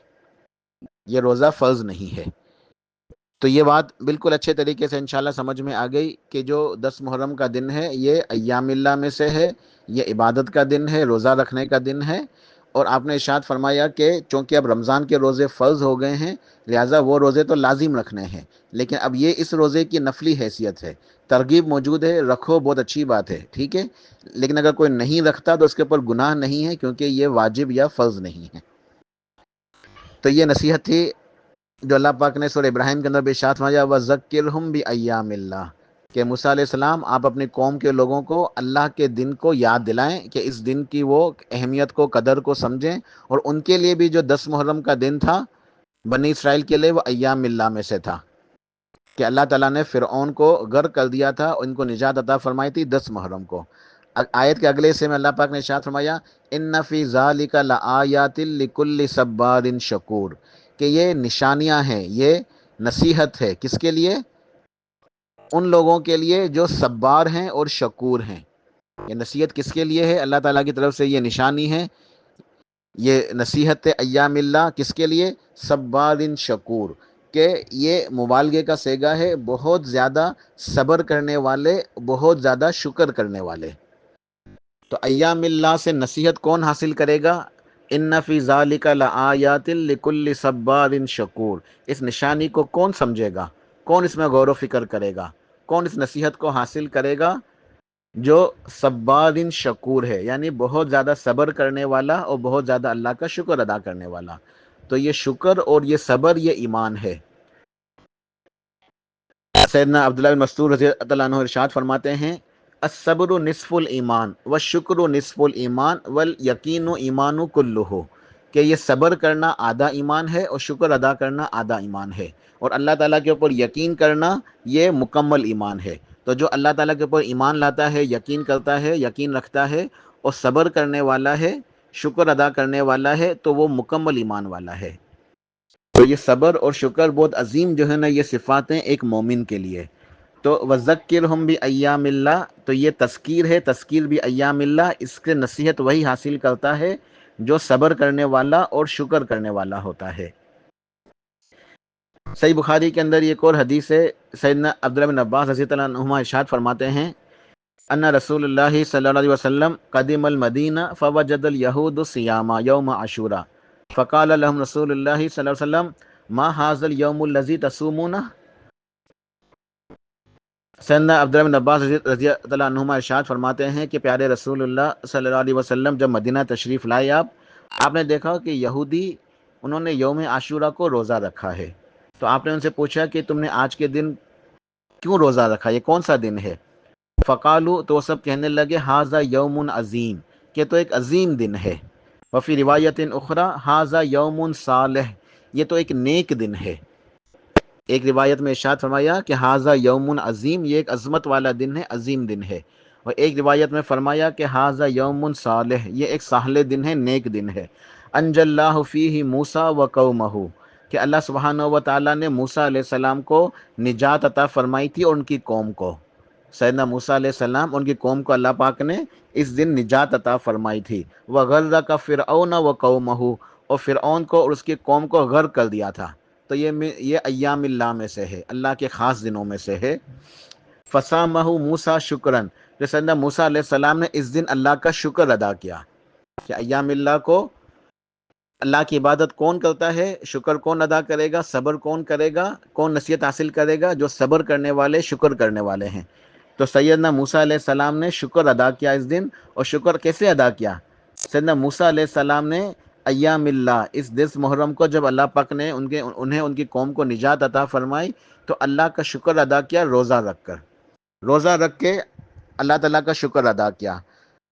یہ روزہ فرض نہیں ہے۔ تو یہ بات بالکل اچھے طریقے سے انشاءاللہ سمجھ میں آ گئی کہ جو 10 محرم کا دن ہے یہ ایام اللہ میں سے ہے، یہ عبادت کا دن ہے، روزہ رکھنے کا دن ہے۔ اور آپ نے ارشاد فرمایا کہ چونکہ اب رمضان کے روزے فرض ہو گئے ہیں، لہٰذا وہ روزے تو لازم رکھنے ہیں، لیکن اب یہ اس روزے کی نفلی حیثیت ہے، ترغیب موجود ہے، رکھو، بہت اچھی بات ہے، ٹھیک ہے، لیکن اگر کوئی نہیں رکھتا تو اس کے اوپر گناہ نہیں ہے، کیونکہ یہ واجب یا فرض نہیں ہے۔ تو یہ نصیحت تھی جو اللہ پاک نے سورہ ابراہیم کے اندر بھی ارشاد فرمایا وَذَكِّرْهُمْ بِأَيَّامِ اللَّهِ، کہ موسیٰ علیہ السلام آپ اپنی قوم کے لوگوں کو اللہ کے دن کو یاد دلائیں کہ اس دن کی وہ اہمیت کو، قدر کو سمجھیں، اور ان کے لیے بھی جو 10 محرم کا دن تھا بنی اسرائیل کے لیے وہ ایام اللہ میں سے تھا، کہ اللہ تعالیٰ نے فرعون کو غرق کر دیا تھا، ان کو نجات عطا فرمائی تھی 10 محرم کو۔ آیت کے اگلے حصے میں اللہ پاک نے ارشاد فرمایا ان فی ذالک لآیات لکل صبار شکور، کہ یہ نشانیاں ہیں، یہ نصیحت ہے، کس کے لیے؟ ان لوگوں کے لیے جو صبار ہیں اور شکور ہیں۔ یہ نصیحت کس کے لیے ہے؟ اللہ تعالیٰ کی طرف سے یہ نشانی ہے، یہ نصیحت ایام اللہ کس کے لیے؟ صبار شکور، کہ یہ مبالغے کا صیغہ ہے، بہت زیادہ صبر کرنے والے، بہت زیادہ شکر کرنے والے۔ تو ایام اللہ سے نصیحت کون حاصل کرے گا؟ ان فی ذالک لآیات لکل صبار شکور، اس نشانی کو کون سمجھے گا؟ کون اس میں غور و فکر کرے گا؟ کون اس نصیحت کو حاصل کرے گا؟ جو صبار شکور ہے، یعنی بہت زیادہ صبر کرنے والا اور بہت زیادہ اللہ کا شکر ادا کرنے والا۔ تو یہ شکر اور یہ صبر یہ ایمان ہے۔ سیدنا عبداللہ بن مسعود رضی اللہ عنہ ارشاد فرماتے ہیں الصبر نصف الایمان والشکر نصف الایمان والیقین ایمان کلہ، کہ یہ صبر کرنا آدھا ایمان ہے اور شکر ادا کرنا آدھا ایمان ہے، اور اللہ تعالیٰ کے اوپر یقین کرنا یہ مکمل ایمان ہے۔ تو جو اللہ تعالیٰ کے اوپر ایمان لاتا ہے، یقین کرتا ہے، یقین رکھتا ہے اور صبر کرنے والا ہے، شکر ادا کرنے والا ہے، تو وہ مکمل ایمان والا ہے۔ تو یہ صبر اور شکر بہت عظیم جو ہے نا یہ صفاتیں ایک مومن کے لیے۔ تو وَذَكِّرْهُمْ بِأَيَّامِ اللَّهِ، تو یہ تذکیر ہے، تذکیر بھی ایام اللہ، اس کے نصیحت وہی حاصل کرتا ہے جو صبر کرنے والا اور شکر کرنے والا ہوتا ہے۔ صحیح بخاری کے اندر ایک اور حدیث ہے، سیدنا عبداللہ بن عباس رضی اللہ عنہما ارشاد فرماتے ہیں ان رسول اللہ صلی اللہ علیہ وسلم قدم المدینہ فوجد الیہود صیاما یوم عاشورہ فقال لهم رسول اللہ صلی اللہ علیہ وسلم ما هذا اليوم الذي تصومونه۔ سیدنا عبداللہ بن عباس رضی اللہ عنہما ارشاد فرماتے ہیں کہ پیارے رسول اللہ صلی اللہ علیہ وسلم جب مدینہ تشریف لائے آپ نے دیکھا کہ یہودی انہوں نے یوم عاشورہ کو روزہ رکھا ہے، تو آپ نے ان سے پوچھا کہ تم نے آج کے دن کیوں روزہ رکھا، یہ کون سا دن ہے؟ فقالو، تو وہ سب کہنے لگے ھذا یوم عظیم، کہ تو ایک عظیم دن ہے۔ وفی روایت اخری ھذا یوم صالح، یہ تو ایک نیک دن ہے۔ ایک روایت میں ارشاد فرمایا کہ ھذا یوم عظیم، یہ ایک عظمت والا دن ہے، عظیم دن ہے۔ اور ایک روایت میں فرمایا کہ ھذا یوم صالح، یہ ایک صالح دن ہے، نیک دن ہے، انجى اللہ فیہ موسیٰ وقومہ، کہ اللہ سبحانہ و تعالیٰ نے موسیٰ علیہ السلام کو نجات عطا فرمائی تھی اور ان کی قوم کو، سیدنا موسیٰ علیہ السلام ان کی قوم کو اللہ پاک نے اس دن نجات عطا فرمائی تھی، وغرق فرعون وقومہ، اور فرعون کو اور اس کی قوم کو غرق کر دیا تھا۔ تو یہ ایام اللہ میں سے ہے، اللہ کے خاص دنوں میں سے ہے۔ فصامہ موسیٰ شکرن، جو سیدنا موسیٰ علیہ السلام نے اس دن اللہ کا شکر ادا کیا کہ ایام اللہ کو اللہ کی عبادت کون کرتا ہے، شکر کون ادا کرے گا، صبر کون کرے گا، کون نصیحت حاصل کرے گا، جو صبر کرنے والے، شکر کرنے والے ہیں۔ تو سیدنا موسیٰ علیہ السلام نے شکر ادا کیا اس دن، اور شکر کیسے ادا کیا؟ سیدنا موسیٰ علیہ السلام نے ایام اللہ، اس 10 محرم کو جب اللہ پاک نے انہیں ان کی قوم کو نجات عطا فرمائی تو اللہ کا شکر ادا کیا روزہ رکھ کر، روزہ رکھ کے اللہ تعالیٰ کا شکر ادا کیا۔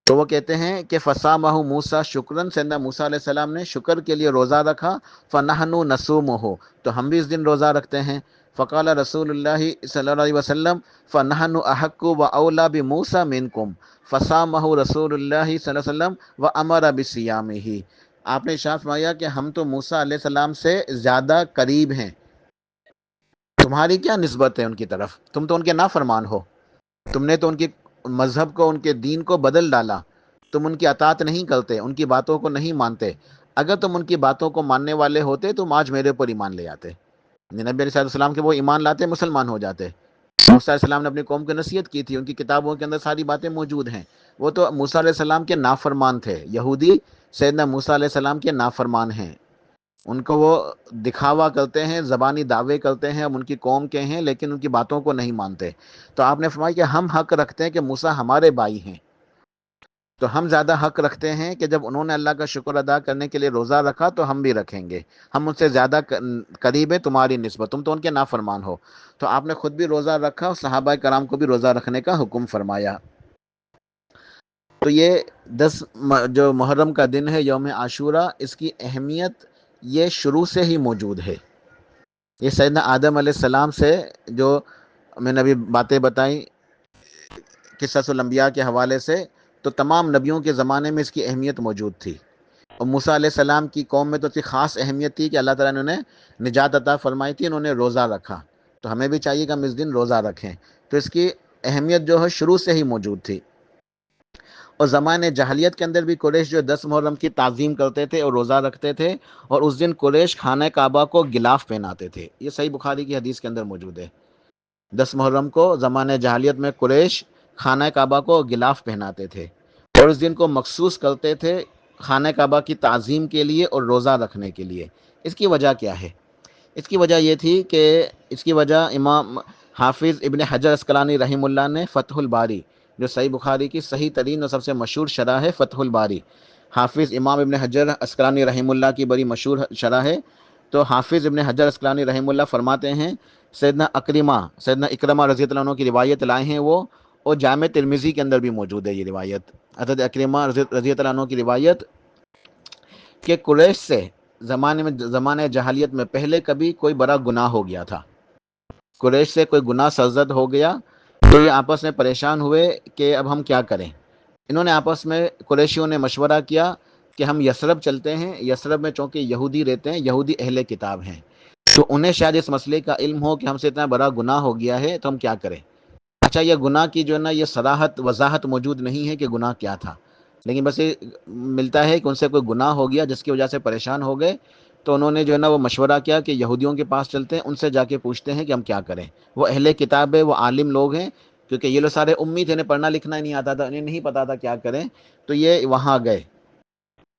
تو وہ کہتے ہیں کہ فصامہ موسیٰ شکرن، سیدنا موسیٰ علیہ السلام نے شکر کے لیے روزہ رکھا، فنحن نصومہ، تو ہم بھی اس دن روزہ رکھتے ہیں۔ فقال رسول اللہ صلی اللہ علیہ وسلم فنحن احق واولی بموسیٰ منکم، فصامہ رسول اللہ صلی اللہ علیہ وسلم وامر بصیامہ، آپ نے ارشاد فرمایا کہ ہم تو موسیٰ علیہ السلام سے زیادہ قریب ہیں، تمہاری کیا نسبت ہے ان کی طرف، تم تو ان کے نافرمان ہو، تم نے تو ان کی مذہب کو، ان کے دین کو بدل ڈالا، تم ان کی اطاعت نہیں کرتے، ان کی باتوں کو نہیں مانتے، اگر تم ان کی باتوں کو ماننے والے ہوتے تم آج میرے پر ایمان لے آتے، نبی علیہ السلام کے وہ ایمان لاتے، مسلمان ہو جاتے۔ موسیٰ علیہ السلام نے اپنی قوم کو نصیحت کی تھی، ان کی کتابوں کے اندر ساری باتیں موجود ہیں، وہ تو موسیٰ علیہ السلام کے نافرمان تھے، یہودی سیدنا موسیٰ علیہ السلام کے نافرمان ہیں، ان کو وہ دکھاوا کرتے ہیں، زبانی دعوے کرتے ہیں، ہم ان کی قوم کے ہیں لیکن ان کی باتوں کو نہیں مانتے۔ تو آپ نے فرمایا کہ ہم حق رکھتے ہیں کہ موسیٰ ہمارے بھائی ہیں، تو ہم زیادہ حق رکھتے ہیں کہ جب انہوں نے اللہ کا شکر ادا کرنے کے لیے روزہ رکھا تو ہم بھی رکھیں گے، ہم ان سے زیادہ قریب ہیں تمہاری نسبت، تم تو ان کے نافرمان ہو۔ تو آپ نے خود بھی روزہ رکھا اور صحابہ کرام کو بھی روزہ رکھنے کا حکم فرمایا۔ تو یہ 10 جو محرم کا دن ہے، یوم عاشورہ، اس کی اہمیت یہ شروع سے ہی موجود ہے۔ یہ سیدنا آدم علیہ السلام سے جو میں نے ابھی باتیں بتائیں قصص الانبیاء کے حوالے سے، تو تمام نبیوں کے زمانے میں اس کی اہمیت موجود تھی، اور موسیٰ علیہ السلام کی قوم میں تو اس کی خاص اہمیت تھی کہ اللہ تعالیٰ نے انہیں نجات عطا فرمائی تھی، انہوں نے روزہ رکھا، تو ہمیں بھی چاہیے کہ ہم اس دن روزہ رکھیں۔ تو اس کی اہمیت جو ہے شروع سے ہی موجود تھی۔ اور زمانے جاہلیت کے اندر بھی قریش جو 10 محرم کی تعظیم کرتے تھے اور روزہ رکھتے تھے، اور اس دن قریش خانہ کعبہ کو غلاف پہناتے تھے، یہ صحیح بخاری کی حدیث کے اندر موجود ہے۔ 10 محرم کو زمانے جاہلیت میں قریش خانہ کعبہ کو غلاف پہناتے تھے، اور اس دن کو مخصوص کرتے تھے خانہ کعبہ کی تعظیم کے لیے اور روزہ رکھنے کے لیے۔ اس کی وجہ کیا ہے؟ اس کی وجہ یہ تھی کہ اس کی وجہ امام حافظ ابن حجر اسقلانی رحمہ اللہ نے فتح الباری، جو صحیح بخاری کی صحیح ترین اور سب سے مشہور شرح ہے فتح الباری، حافظ امام ابن حجر اسقلانی رحمہ اللہ کی بڑی مشہور شرح ہے، تو حافظ ابن حجر اسقلانی رحمہ اللہ فرماتے ہیں سیدنا اکرمہ رضی اللہ عنہ کی روایت لائے ہیں وہ، اور جامع ترمذی کے اندر بھی موجود ہے یہ روایت، حضرت اکرمہ رضی اللہ عنہ کی روایت کہ قریش سے زمانے جاہلیت میں پہلے کبھی کوئی بڑا گناہ ہو گیا تھا، قریش سے کوئی گناہ سرزد ہو گیا، تو یہ آپس میں پریشان ہوئے کہ اب ہم کیا کریں۔ انہوں نے آپس میں قریشیوں نے مشورہ کیا کہ ہم یثرب چلتے ہیں، یثرب میں چونکہ یہودی رہتے ہیں، یہودی اہل کتاب ہیں، تو انہیں شاید اس مسئلے کا علم ہو کہ ہم سے اتنا بڑا گناہ ہو گیا ہے تو ہم کیا کریں۔ اچھا، یہ گناہ کی جو ہے نا یہ صراحت وضاحت موجود نہیں ہے کہ گناہ کیا تھا، لیکن بس یہ ملتا ہے کہ ان سے کوئی گناہ ہو گیا جس کی وجہ سے پریشان ہو گئے، تو انہوں نے جو ہے نا وہ مشورہ کیا کہ یہودیوں کے پاس چلتے ہیں، ان سے جا کے پوچھتے ہیں کہ ہم کیا کریں، وہ اہل کتاب ہے، وہ عالم لوگ ہیں، کیونکہ یہ لوگ سارے امی تھے، انہیں پڑھنا لکھنا ہی نہیں آتا تھا، انہیں نہیں پتا تھا کیا کریں، تو یہ وہاں گئے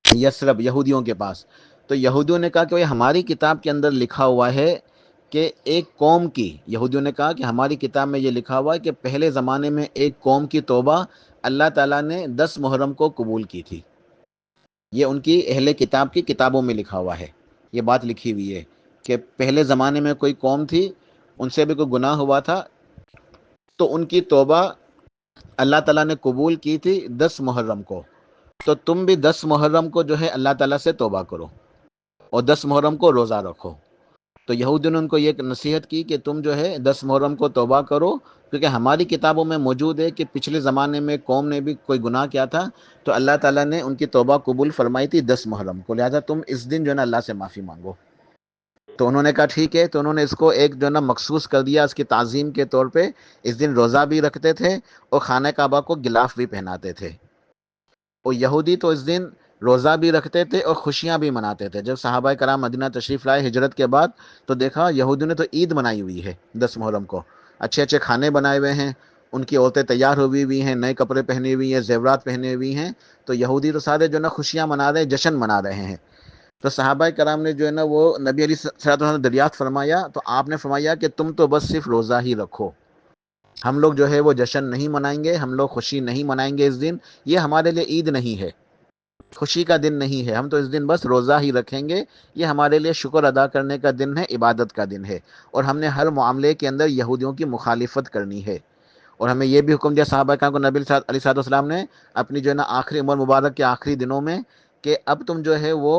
یثرب یہودیوں کے پاس، تو یہودیوں نے کہا کہ ہماری کتاب کے اندر لکھا ہوا ہے کہ ایک قوم کی، یہودیوں نے کہا کہ ہماری کتاب میں یہ لکھا ہوا ہے کہ پہلے زمانے میں ایک قوم کی توبہ اللہ تعالیٰ نے 10 محرم کو قبول کی تھی، یہ ان کی اہل کتاب کی کتابوں میں لکھا ہوا ہے، یہ بات لکھی ہوئی ہے کہ پہلے زمانے میں کوئی قوم تھی، ان سے بھی کوئی گناہ ہوا تھا، تو ان کی توبہ اللہ تعالیٰ نے قبول کی تھی 10 محرم کو، تو تم بھی 10 محرم کو جو ہے اللہ تعالیٰ سے توبہ کرو اور 10 محرم کو روزہ رکھو۔ تو یہودیوں نے ان کو یہ نصیحت کی کہ تم جو ہے 10 محرم کو توبہ کرو، کیونکہ ہماری کتابوں میں موجود ہے کہ پچھلے زمانے میں قوم نے بھی کوئی گناہ کیا تھا تو اللہ تعالیٰ نے ان کی توبہ قبول فرمائی تھی 10 محرم کو، لہٰذا تم اس دن جو ہے نا اللہ سے معافی مانگو۔ تو انہوں نے کہا ٹھیک ہے، تو انہوں نے اس کو ایک جو ہے نا مخصوص کر دیا، اس کی تعظیم کے طور پہ اس دن روزہ بھی رکھتے تھے اور خانہ کعبہ کو غلاف بھی پہناتے تھے۔ اور یہودی تو اس دن روزہ بھی رکھتے تھے اور خوشیاں بھی مناتے تھے۔ جب صحابہ کرام مدینہ تشریف لائے ہجرت کے بعد تو دیکھا یہودیوں نے تو عید منائی ہوئی ہے 10 محرم کو، اچھے اچھے کھانے بنائے ہوئے ہیں، ان کی عورتیں تیار ہوئی ہیں، نئے کپڑے پہنے ہوئی ہیں، زیورات پہنے ہوئی ہیں، تو یہودی تو سارے جو ہے نا خوشیاں منا رہے ہیں، جشن منا رہے ہیں۔ تو صحابہ کرام نے جو ہے نا وہ نبی علیہ الصلوۃ والسلام نے دریافت فرمایا تو آپ نے فرمایا کہ تم تو بس صرف روزہ ہی رکھو، ہم لوگ جو ہے وہ جشن نہیں منائیں گے، ہم لوگ خوشی نہیں منائیں گے اس دن، یہ ہمارے لیے عید نہیں ہے، خوشی کا دن نہیں ہے، ہم تو اس دن بس روزہ ہی رکھیں گے، یہ ہمارے لیے شکر ادا کرنے کا دن ہے، عبادت کا دن ہے، اور ہم نے ہر معاملے کے اندر یہودیوں کی مخالفت کرنی ہے۔ اور ہمیں یہ بھی حکم دیا صحابہ کرام کو نبی علیہ الصلوۃ والسلام نے اپنی جو ہے نا آخری عمر مبارک کے آخری دنوں میں کہ اب تم جو ہے وہ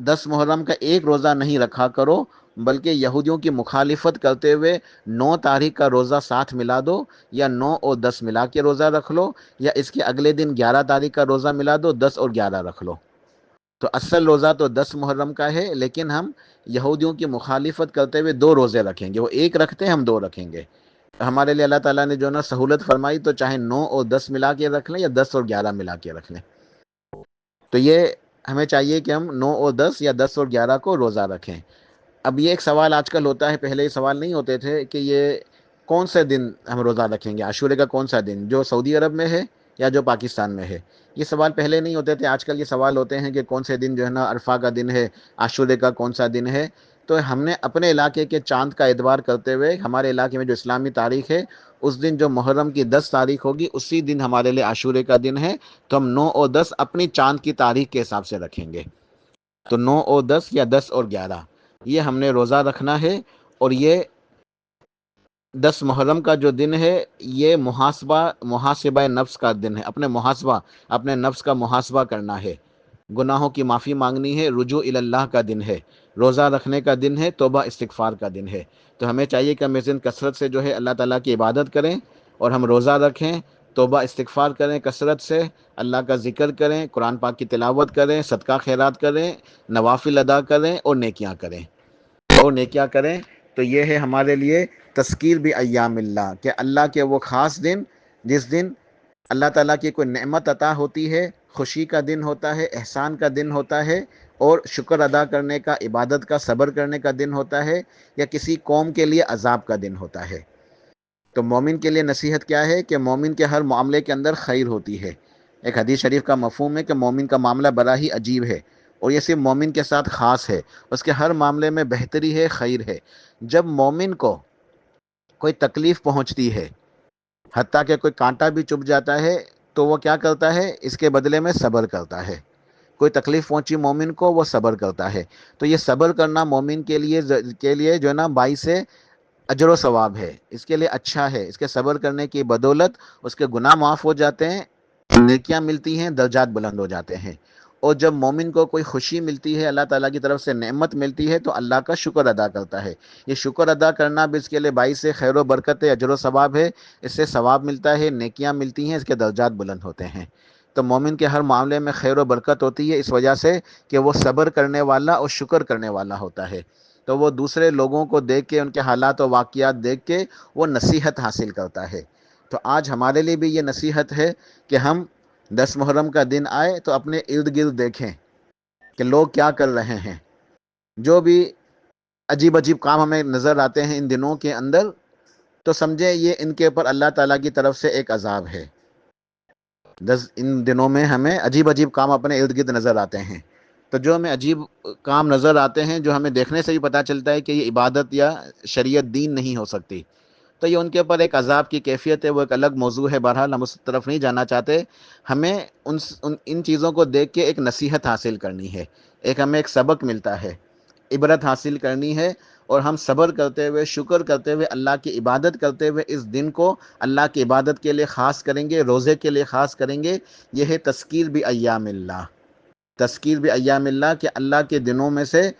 10 محرم کا ایک روزہ نہیں رکھا کرو، بلکہ یہودیوں کی مخالفت کرتے ہوئے 9 تاریخ کا روزہ ساتھ ملا دو، یا 9 اور 10 ملا کے روزہ رکھ لو، یا اس کے اگلے دن 11 تاریخ کا روزہ ملا دو، 10 اور 11 رکھ لو۔ تو اصل روزہ تو 10 محرم کا ہے، لیکن ہم یہودیوں کی مخالفت کرتے ہوئے 2 روزے رکھیں گے، وہ ایک رکھتے ہیں، ہم 2 رکھیں گے۔ ہمارے لیے اللہ تعالیٰ نے جو نا سہولت فرمائی، تو چاہے 9 اور 10 ملا کے رکھ لیں یا 10 اور 11 ملا کے رکھ لیں، تو یہ ہمیں چاہیے کہ ہم 9 اور 10 یا 10 اور 11 کو روزہ رکھیں۔ اب یہ ایک سوال آج کل ہوتا ہے، پہلے یہ سوال نہیں ہوتے تھے کہ یہ کون سے دن ہم روزہ رکھیں گے، عاشورے کا کون سا دن، جو سعودی عرب میں ہے یا جو پاکستان میں ہے، یہ سوال پہلے نہیں ہوتے تھے، آج کل یہ سوال ہوتے ہیں کہ کون سے دن جو ہے نا عرفہ کا دن ہے، عاشورے کا کون سا دن ہے۔ تو ہم نے اپنے علاقے کے چاند کا اعتبار کرتے ہوئے ہمارے علاقے میں جو اسلامی تاریخ ہے اس دن جو محرم کی 10 تاریخ ہوگی اسی دن ہمارے لیے عاشورے کا دن ہے، تو ہم 9 اور 10 اپنی چاند کی تاریخ کے حساب سے رکھیں گے، تو 9 اور 10 یا 10 اور 11 یہ ہم نے روزہ رکھنا ہے۔ اور یہ 10 محرم کا جو دن ہے یہ محاسبہ نفس کا دن ہے، اپنے نفس کا محاسبہ کرنا ہے، گناہوں کی معافی مانگنی ہے، رجوع الی اللہ کا دن ہے، روزہ رکھنے کا دن ہے، توبہ استغفار کا دن ہے۔ تو ہمیں چاہیے کہ ہم اس دن کثرت سے جو ہے اللہ تعالیٰ کی عبادت کریں اور ہم روزہ رکھیں، توبہ استغفار کریں کثرت سے، اللہ کا ذکر کریں، قرآن پاک کی تلاوت کریں، صدقہ خیرات کریں، نوافل ادا کریں اور نیکیاں کریں۔ تو یہ ہے ہمارے لیے تذکیر بھی ایام اللہ، کہ اللہ کے وہ خاص دن جس دن اللہ تعالیٰ کی کوئی نعمت عطا ہوتی ہے، خوشی کا دن ہوتا ہے، احسان کا دن ہوتا ہے، اور شکر ادا کرنے کا، عبادت کا، صبر کرنے کا دن ہوتا ہے، یا کسی قوم کے لیے عذاب کا دن ہوتا ہے۔ تو مومن کے لیے نصیحت کیا ہے کہ مومن کے ہر معاملے کے اندر خیر ہوتی ہے۔ ایک حدیث شریف کا مفہوم ہے کہ مومن کا معاملہ بڑا ہی عجیب ہے، اور یہ صرف مومن کے ساتھ خاص ہے، اس کے ہر معاملے میں بہتری ہے، خیر ہے۔ جب مومن کو کوئی تکلیف پہنچتی ہے، حتیٰ کہ کوئی کانٹا بھی چبھ جاتا ہے، تو وہ کیا کرتا ہے؟ اس کے بدلے میں صبر کرتا ہے۔ کوئی تکلیف پہنچی مومن کو، وہ صبر کرتا ہے۔ تو یہ صبر کرنا مومن کے لیے جو ہے نا باعث اجر و ثواب ہے، اس کے لیے اچھا ہے، اس کے صبر کرنے کی بدولت اس کے گناہ معاف ہو جاتے ہیں، نیکیاں ملتی ہیں، درجات بلند ہو جاتے ہیں۔ اور جب مومن کو کوئی خوشی ملتی ہے، اللہ تعالیٰ کی طرف سے نعمت ملتی ہے، تو اللہ کا شکر ادا کرتا ہے۔ یہ شکر ادا کرنا بھی اس کے لیے باعث خیر و برکت ہے، اجر و ثواب ہے، اس سے ثواب ملتا ہے، نیکیاں ملتی ہیں، اس کے درجات بلند ہوتے ہیں۔ تو مومن کے ہر معاملے میں خیر و برکت ہوتی ہے، اس وجہ سے کہ وہ صبر کرنے والا اور شکر کرنے والا ہوتا ہے۔ تو وہ دوسرے لوگوں کو دیکھ کے، ان کے حالات و واقعات دیکھ کے وہ نصیحت حاصل کرتا ہے۔ تو آج ہمارے لیے بھی یہ نصیحت ہے کہ ہم 10 محرم کا دن آئے تو اپنے ارد گرد دیکھیں کہ لوگ کیا کر رہے ہیں، جو بھی عجیب عجیب کام ہمیں نظر آتے ہیں ان دنوں کے اندر، تو سمجھیں یہ ان کے اوپر اللہ تعالیٰ کی طرف سے ایک عذاب ہے۔ ان دنوں میں ہمیں عجیب عجیب کام اپنے ارد گرد نظر آتے ہیں، تو جو ہمیں عجیب کام نظر آتے ہیں، جو ہمیں دیکھنے سے بھی پتہ چلتا ہے کہ یہ عبادت یا شریعت دین نہیں ہو سکتی، تو یہ ان کے اوپر ایک عذاب کی کیفیت ہے، وہ ایک الگ موضوع ہے، بہرحال ہم اس طرف نہیں جانا چاہتے۔ ہمیں ان چیزوں کو دیکھ کے ایک نصیحت حاصل کرنی ہے، ہمیں ایک سبق ملتا ہے، عبرت حاصل کرنی ہے، اور ہم صبر کرتے ہوئے، شکر کرتے ہوئے، اللہ کی عبادت کرتے ہوئے اس دن کو اللہ کی عبادت کے لیے خاص کریں گے، روزے کے لیے خاص کریں گے۔ یہ ہے تذکیر بھی ایام اللہ، کہ اللہ کے دنوں میں سے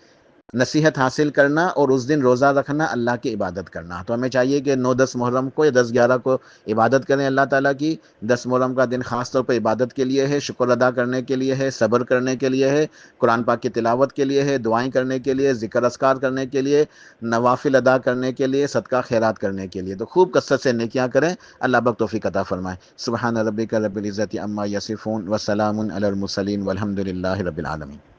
نصیحت حاصل کرنا اور اس دن روزہ رکھنا، اللہ کی عبادت کرنا. تو ہمیں چاہیے کہ 9-10 محرم کو یا 10-11 کو عبادت کریں اللہ تعالیٰ کی. 10 محرم کا دن خاص طور پہ عبادت کے لیے ہے، شکر ادا کرنے کے لیے ہے، صبر کرنے کے لیے ہے، قرآن پاک کی تلاوت کے لیے ہے، دعائیں کرنے کے لیے، ذکر اذکار کرنے کے لیے، نوافل ادا کرنے کے لیے، صدقہ خیرات کرنے کے لیے. تو خوب کثرت سے نیکیاں کریں. اللہ پاک توفیق عطا فرمائے. سبحان ربک رب العزت عما یصفون وسلام علی المرسلین والحمد للہ رب العالمین.